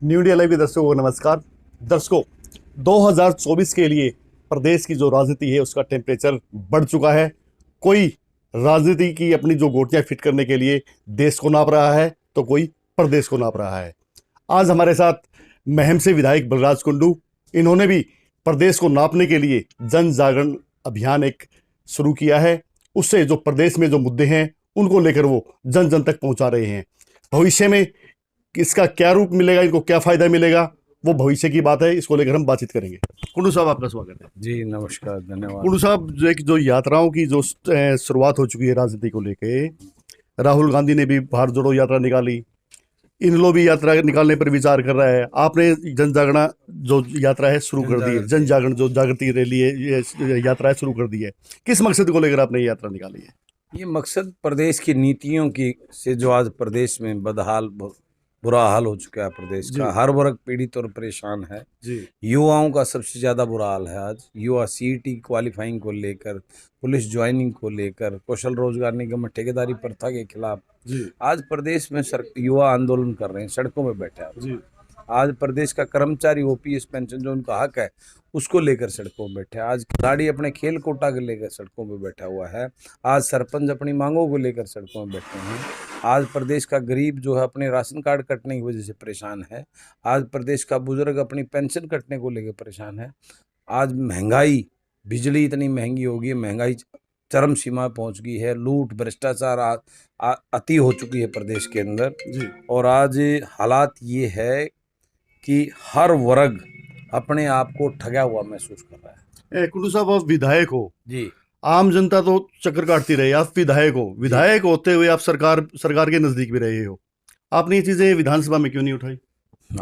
New India live के दर्शकों को नमस्कार। दर्शकों, 2024 के लिए प्रदेश की जो राजनीति है उसका टेम्परेचर बढ़ चुका है। कोई राजनीति की अपनी जो गोटियां फिट करने के लिए देश को नाप रहा है तो कोई प्रदेश को नाप रहा है। आज हमारे साथ महम से विधायक बलराज कुंडू, इन्होंने भी प्रदेश को नापने के लिए जन जागरण अभियान एक शुरू किया है। उससे जो प्रदेश में जो मुद्दे हैं उनको लेकर वो जन जन तक पहुंचा रहे हैं। भविष्य में इसका क्या रूप मिलेगा, इनको क्या फायदा मिलेगा, वो भविष्य की बात है। इसको लेकर हम बातचीत करेंगे। कुंडू साहब, आपका स्वागत है। जी नमस्कार, धन्यवाद। कुंडू साहब, जो यात्राओं की जो शुरुआत हो चुकी है राजनीति को लेके, राहुल गांधी ने भी भारत जोड़ो यात्रा निकाली, इन लोग भी यात्रा निकालने पर विचार कर रहा है। आपने जन जागरण जो यात्रा है शुरू कर दी है, जन जागरण जो जागृति रैली है, ये यात्रा है शुरू कर दी है। किस मकसद को लेकर आपने ये यात्रा निकाली है? ये मकसद प्रदेश की नीतियों की से जो आज प्रदेश में बुरा हाल हो चुका है प्रदेश का, हर वर्ग पीड़ित और परेशान है जी। युवाओं का सबसे ज़्यादा बुरा हाल है। आज युवा सीईटी क्वालिफाइंग को लेकर, पुलिस ज्वाइनिंग को लेकर, कौशल रोजगार निगम में ठेकेदारी प्रथा के खिलाफ आज प्रदेश में युवा आंदोलन कर रहे हैं, सड़कों में बैठे हैं। आज प्रदेश का कर्मचारी ओपीएस पेंशन जो उनका हक है उसको लेकर सड़कों में बैठे हैं। आज खिलाड़ी अपने खेल कोटा को लेकर सड़कों में बैठा हुआ है। आज सरपंच अपनी मांगों को लेकर सड़कों में बैठे हैं। आज प्रदेश का गरीब जो है अपने राशन कार्ड कटने की वजह से परेशान है। आज प्रदेश का बुजुर्ग अपनी पेंशन कटने को लेकर परेशान है। आज महंगाई, बिजली इतनी महंगी हो गई है, महंगाई चरम सीमा पहुंच गई है। लूट, भ्रष्टाचार अति हो चुकी है प्रदेश के अंदर जी। और आज हालात ये है कि हर वर्ग अपने आप को ठगा हुआ महसूस कर रहा है। कुंडू साहब, आप विधायक हो जी। आम जनता तो चक्कर काटती रही, आप विधायक हो, विधायक होते हुए आप सरकार के नजदीक भी रहे हो। आपने ये चीजें विधानसभा में क्यों नहीं उठाई?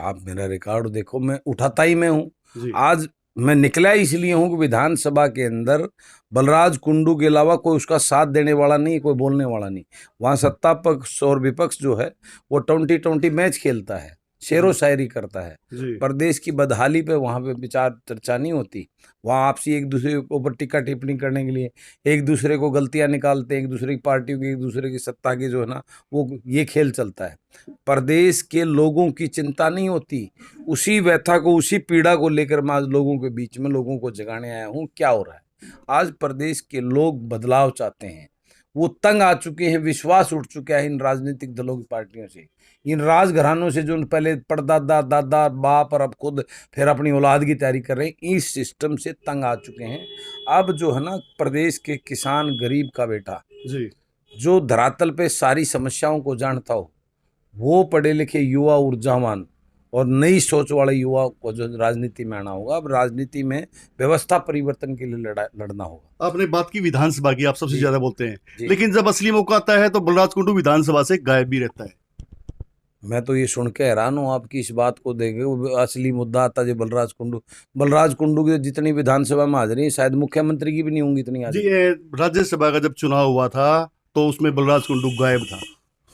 आप मेरा रिकॉर्ड देखो, मैं उठाता ही मैं हूँ। जी। आज मैं निकला इसलिए हूँ कि विधानसभा के अंदर बलराज कुंडू के अलावा कोई उसका साथ देने वाला नहीं, कोई बोलने वाला नहीं। वहाँ सत्ता पक्ष और विपक्ष जो है वो 20-20 मैच खेलता है, शेरो शायरी करता है। प्रदेश की बदहाली पे वहाँ पे विचार चर्चा नहीं होती। वहाँ आपसी एक दूसरे के ऊपर टिक्का टिप्पणी करने के लिए एक दूसरे को गलतियाँ निकालते हैं, एक दूसरे की पार्टियों की, एक दूसरे की सत्ता की जो है ना, वो ये खेल चलता है। प्रदेश के लोगों की चिंता नहीं होती। उसी व्यथा को, उसी पीड़ा को लेकर मैं आज लोगों के बीच में लोगों को जगाने आया हूँ। क्या हो रहा है आज प्रदेश के लोग? बदलाव चाहते हैं, वो तंग आ चुके हैं, विश्वास उठ चुका है इन राजनीतिक दलों की पार्टियों से, इन राजघरानों से जो पहले परदादा, दादा, बाप और अब खुद फिर अपनी औलाद की तैयारी कर रहे हैं। इस सिस्टम से तंग आ चुके हैं। अब जो है ना, प्रदेश के किसान, गरीब का बेटा जी, जो धरातल पे सारी समस्याओं को जानता हो, वो पढ़े लिखे युवा, ऊर्जावान और नई सोच वाले युवा को जो राजनीति में आना होगा। अब राजनीति में व्यवस्था परिवर्तन के लिए लड़ना होगा। आपने बात की विधानसभा की, आप सबसे ज्यादा बोलते हैं, लेकिन जब असली मौका आता है तो बलराज कुंडू विधानसभा से गायब भी रहता है। मैं तो ये सुन के हैरान हूँ आपकी इस बात को देखे। असली मुद्दा आता है बलराज कुंडू की जितनी विधानसभा में हाजिरी शायद मुख्यमंत्री की भी नहीं होंगी इतनी हाजिरी। राज्यसभा का जब चुनाव हुआ था तो उसमें बलराज कुंडू गायब था।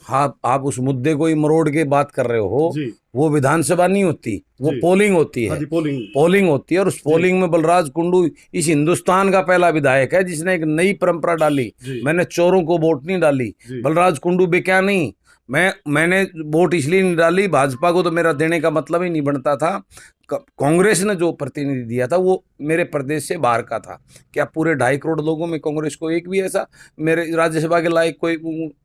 हाँ, आप उस मुद्दे को ही मरोड़ के बात कर रहे हो जी। वो विधानसभा नहीं होती, वो पोलिंग होती है। पोलिंग होती है और उस पोलिंग में बलराज कुंडू इस हिंदुस्तान का पहला विधायक है जिसने एक नई परंपरा डाली। मैंने चोरों को वोट नहीं डाली, बलराज कुंडू बेक्या नहीं। मैंने वोट इसलिए नहीं डाली, भाजपा को तो मेरा देने का मतलब ही नहीं बनता था। कांग्रेस ने जो प्रतिनिधि दिया था वो मेरे प्रदेश से बाहर का था। क्या पूरे 2.5 करोड़ लोगों में कांग्रेस को एक भी ऐसा मेरे राज्यसभा के लायक कोई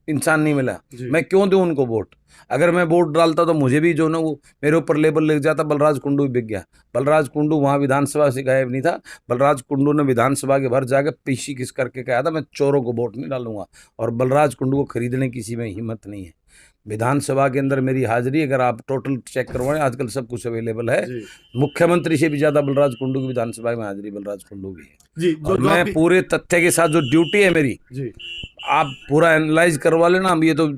इंसान नहीं मिला? मैं क्यों दूं उनको वोट? अगर मैं वोट डालता तो मुझे भी जो ना वो मेरे ऊपर लेबल लग जाता, बलराज कुंडू भी बिक गया। बलराज कुंडू वहाँ विधानसभा से गायब नहीं था। बलराज कुंडू ने विधानसभा के भर जाकर पीसी किस करके कहा था, मैं चोरों को वोट नहीं डालूंगा। और बलराज कुंडू को खरीदने किसी में हिम्मत नहीं है। विधानसभा के अंदर मेरी हाजिरी अगर आप टोटल चेक करवाएं, आजकल सब कुछ अवेलेबल है। मुख्यमंत्री से भी ज्यादा बलराज कुंडू की विधानसभा में हाजिरी बलराज कुंडू की है जी। और मैं पूरे तथ्य के साथ, जो ड्यूटी है मेरी जी, आप पूरा एनालाइज करवा लेना। ये तो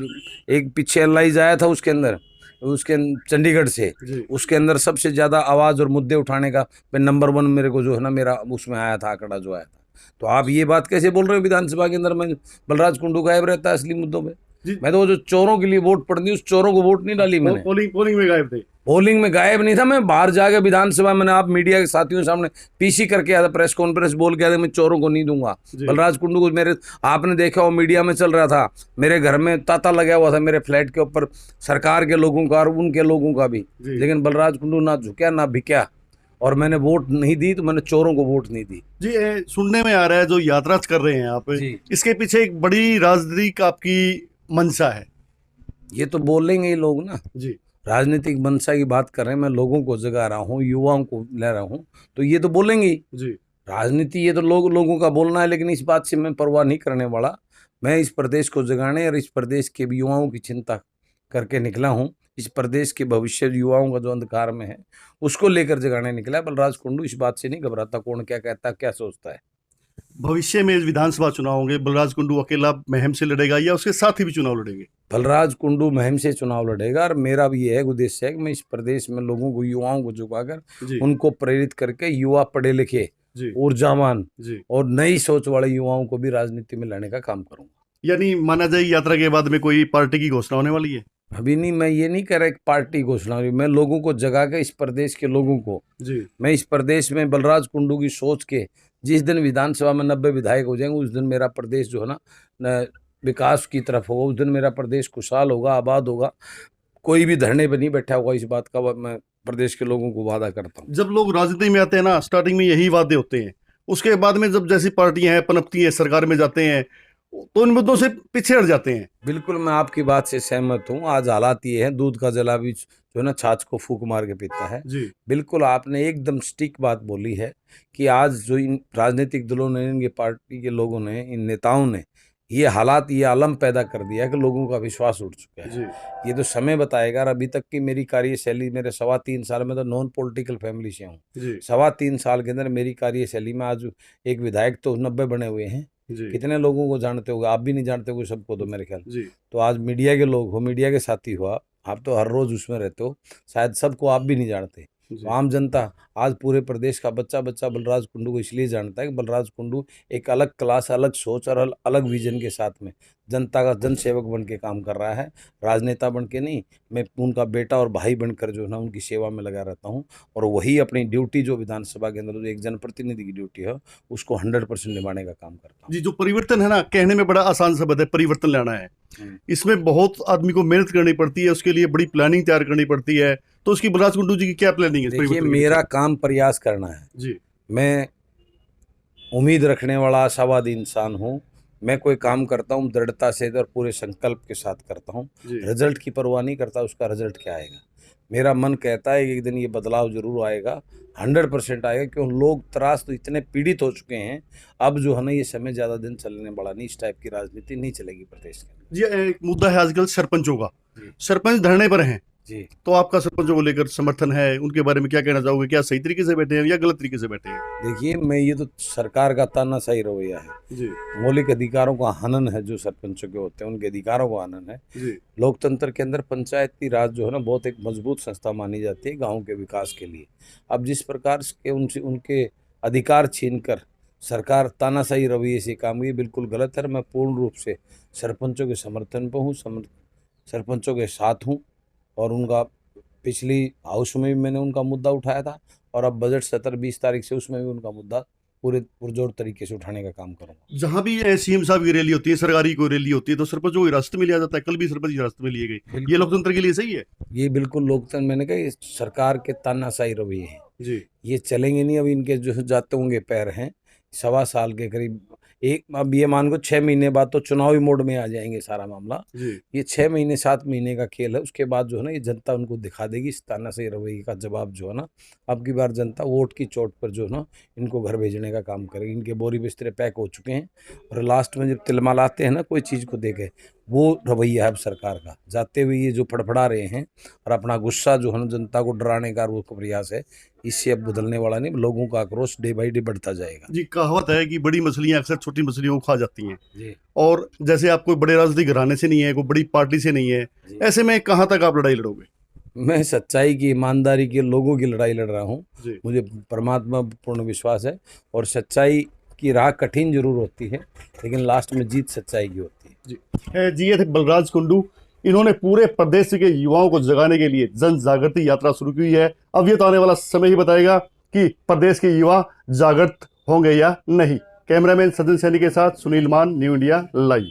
एक पीछे एनालाइज आया था उसके अंदर, उसके चंडीगढ़ से, उसके अंदर सबसे ज्यादा आवाज और मुद्दे उठाने का नंबर 1 मेरे को जो है ना मेरा उसमें आया था, आंकड़ा जो आया था। तो आप ये बात कैसे बोल रहे हो विधानसभा के अंदर मैं बलराज कुंडू गायब रहता है असली मुद्दों में? मैं तो वो जो चोरों के लिए वोट पड़ती, उस चोरों को वोट नहीं डाली मैंने। पोलिंग में गायब थे। पोलिंग में गायब नहीं था। मैं बाहर जाके विधानसभा मैंने आप मीडिया के साथियों के सामने पीसी करके आया था, प्रेस कॉन्फ्रेंस बोल के आया था, मैं चोरों को नहीं दूंगा। बलराज कुंडू को मेरे आपने देखा वो मीडिया में चल रहा था, मेरे घर में तांता लगा हुआ था मेरे फ्लैट के ऊपर, सरकार के लोगों का और उनके लोगों का भी। लेकिन बलराज कुंडू ना झुका ना भिक्या, और मैंने वोट नहीं दी तो मैंने चोरों को वोट नहीं दी। जी सुनने में आ रहा है जो यात्रा कर रहे हैं आप, इसके पीछे एक बड़ी राजनीतिक आपकी मंशा है। ये तो बोलेंगे ही लोग ना जी, राजनीतिक मंशा की बात कर रहे हैं, मैं लोगों को जगा रहा हूँ, युवाओं को ले रहा हूँ, तो ये तो बोलेंगे ही। जी राजनीति ये तो लोगों का बोलना है, लेकिन इस बात से मैं परवाह नहीं करने वाला। मैं इस प्रदेश को जगाने और इस प्रदेश के युवाओं की चिंता करके निकला हूँ। इस प्रदेश के भविष्य युवाओं का जो अंधकार में है उसको लेकर जगाने निकला है। बलराज कुंडू इस बात से नहीं घबराता, कौन क्या कहता क्या सोचता है। भविष्य में विधानसभा चुनाव होंगे, बलराज कुंडू अकेला मुहिम से लड़ेगा या उसके साथ ही भी चुनाव लड़ेंगे? बलराज कुंडू मुहिम से चुनाव लड़ेगा, और मेरा भी यह उद्देश्य है कि मैं इस प्रदेश में लोगों को, युवाओं को जुगाकर उनको प्रेरित करके युवा पढ़े लिखे, ऊर्जावान और नई सोच वाले युवाओं को भी राजनीति में लाने का काम करूंगा। यानी माना जाए यात्रा के बाद में कोई पार्टी की घोषणा होने वाली है? अभी नहीं, मैं ये नहीं कह रहा एक पार्टी घोषणा, मैं लोगों को जगा के, इस प्रदेश के लोगों को, मैं इस प्रदेश में बलराज कुंडू की सोच के, जिस दिन विधानसभा में 90 विधायक हो जाएंगे उस दिन मेरा प्रदेश जो है ना विकास की तरफ होगा, उस दिन मेरा प्रदेश खुशहाल होगा, आबाद होगा। कोई भी धरने पर नहीं बैठा होगा, इस बात का मैं प्रदेश के लोगों को वादा करता हूँ। जब लोग राजनीति में आते हैं ना, स्टार्टिंग में यही वादे होते हैं, उसके बाद में जब जैसी पार्टियां हैं पनपती हैं, सरकार में जाते हैं, तो इन मुद्दों से पीछे हट जाते हैं। बिल्कुल मैं आपकी बात से सहमत हूँ। आज हालात ये है, दूध का जला भी जो है ना छाछ को फूंक मार के पीता है। बिल्कुल आपने एकदम सटीक बात बोली है कि आज जो इन राजनीतिक दलों ने, इनके पार्टी के लोगों ने, इन नेताओं ने ये हालात, ये आलम पैदा कर दिया है कि लोगों का विश्वास उठ चुका है। ये तो समय बताएगा। और अभी तक की मेरी कार्यशैली, मेरे 3.25 साल में, तो नॉन पॉलिटिकल फैमिली से हूँ, 3.25 साल के अंदर मेरी कार्यशैली में आज एक विधायक तो 90 बने हुए हैं। कितने लोगों को जानते होगे? आप भी नहीं जानते होगे सबको तो मेरे ख्याल। तो आज मीडिया के लोग हो, मीडिया के साथी हो, आप तो हर रोज उसमें रहते हो, शायद सबको आप भी नहीं जानते। तो आम जनता आज पूरे प्रदेश का बच्चा बलराज कुंडू को इसलिए जानता है कि बलराज कुंडू एक अलग क्लास, अलग सोच और अलग विजन के साथ में जनता का जनसेवक बन के काम कर रहा है। राजनेता बन के नहीं, मैं उनका बेटा और भाई बनकर जो है ना उनकी सेवा में लगा रहता हूँ, और वही अपनी ड्यूटी जो विधानसभा के अंदर जो एक जनप्रतिनिधि की ड्यूटी है उसको 100% निभाने का काम करता हूँ। जी, जो परिवर्तन है ना, कहने में बड़ा आसान शब्द है, परिवर्तन लाना है। इसमें बहुत आदमी को मेहनत करनी पड़ती है, उसके लिए बड़ी प्लानिंग तैयार करनी पड़ती है। तो उसकी बलराज कुंडू जी की क्या प्लानिंग है? देखिए, मेरा काम प्रयास करना है जी। मैं उम्मीद रखने वाला आशावादी इंसान हूँ। मैं कोई काम करता हूँ दृढ़ता से और पूरे संकल्प के साथ करता हूँ। रिजल्ट की परवाह नहीं करता, उसका रिजल्ट क्या आएगा। मेरा मन कहता है कि एक दिन ये बदलाव जरूर आएगा, 100% आएगा, क्यों लोग त्रास तो इतने पीड़ित हो चुके हैं। अब जो है ना ये समय ज़्यादा दिन चलने वाला नहीं, इस टाइप की राजनीति नहीं चलेगी प्रदेश के। जी, एक मुद्दा है आजकल सरपंचों का। सरपंच धरने पर हैं जी, तो आपका सरपंचों को लेकर समर्थन है, उनके बारे में क्या कहना चाहोगे? क्या सही तरीके से बैठे हैं या गलत तरीके से बैठे हैं? देखिए, मैं ये तो सरकार का तानाशाही रवैया है जी। मौलिक अधिकारों का हनन है, जो सरपंचों के होते हैं उनके अधिकारों का हनन है जी। लोकतंत्र के अंदर पंचायती राज जो है ना बहुत एक मजबूत संस्था मानी जाती है गाँव के विकास के लिए। अब जिस प्रकार के उनके अधिकार छीनकर सरकार तानाशाही रवैये से काम की, बिल्कुल गलत है। मैं पूर्ण रूप से सरपंचों के समर्थन पर हूँ, सरपंचों के साथ हूँ, और उनका पिछली हाउस में भी मैंने उनका मुद्दा उठाया था, और अब बजट 17-20 तारीख से उसमें भी उनका मुद्दा पूरे पुरजोर तरीके से उठाने का काम करूँगा। जहाँ भी सीएम साहब की रैली होती है, सरकारी कोई रैली होती है, तो सरपंचों को हिरासत में लिया जाता है। कल भी सरपंच हिरासत में लिए गए। ये लोकतंत्र के लिए सही है? ये बिल्कुल लोकतंत्र, मैंने कहा ये सरकार के तानाशाही रवैये हैं जी, ये चलेंगे नहीं। अब इनके जो जाते होंगे पैर हैं 1.25 साल के करीब, अब ये मान को 6 महीने बाद तो चुनावी मोड में आ जाएंगे सारा मामला। ये 6 महीने 7 महीने का खेल है, उसके बाद जो है ना ये जनता उनको दिखा देगी इस तानाशाही रवैये का जवाब जो है ना। अब की बार जनता वोट की चोट पर जो है ना इनको घर भेजने का काम करेगी। इनके बोरी बिस्तरे पैक हो चुके हैं, और लास्ट में जब तिलमिलाते हैं ना कोई चीज़ को देखे, वो रवैया है अब सरकार का। जाते हुए ये जो फड़फड़ा रहे हैं और अपना गुस्सा जो है ना जनता को डराने का वो प्रयास है, इससे अब बदलने वाला नहीं। लोगों का आक्रोश डे बाई डे बढ़ता जाएगा जी। कहावत है कि बड़ी मछलियां अक्सर छोटी मछलियों को खा जाती हैं जी। और जैसे आप कोई बड़े राजनीतिक घराने से नहीं है, कोई बड़ी पार्टी से नहीं है, ऐसे में कहाँ तक आप लड़ाई लड़ोगे? मैं सच्चाई की, ईमानदारी के लोगों की लड़ाई लड़ रहा हूँ। मुझे परमात्मा पूर्ण विश्वास है, और सच्चाई की राह कठिन जरूर होती है, लेकिन लास्ट में जीत सच्चाई की होती है जी। ये थे बलराज कुंडू, इन्होंने पूरे प्रदेश के युवाओं को जगाने के लिए जन जागृति यात्रा शुरू की है। अब ये तो आने वाला समय ही बताएगा कि प्रदेश के युवा जागृत होंगे या नहीं। कैमरामैन सचिन सैनी के साथ सुनील मान, न्यू इंडिया लाइव।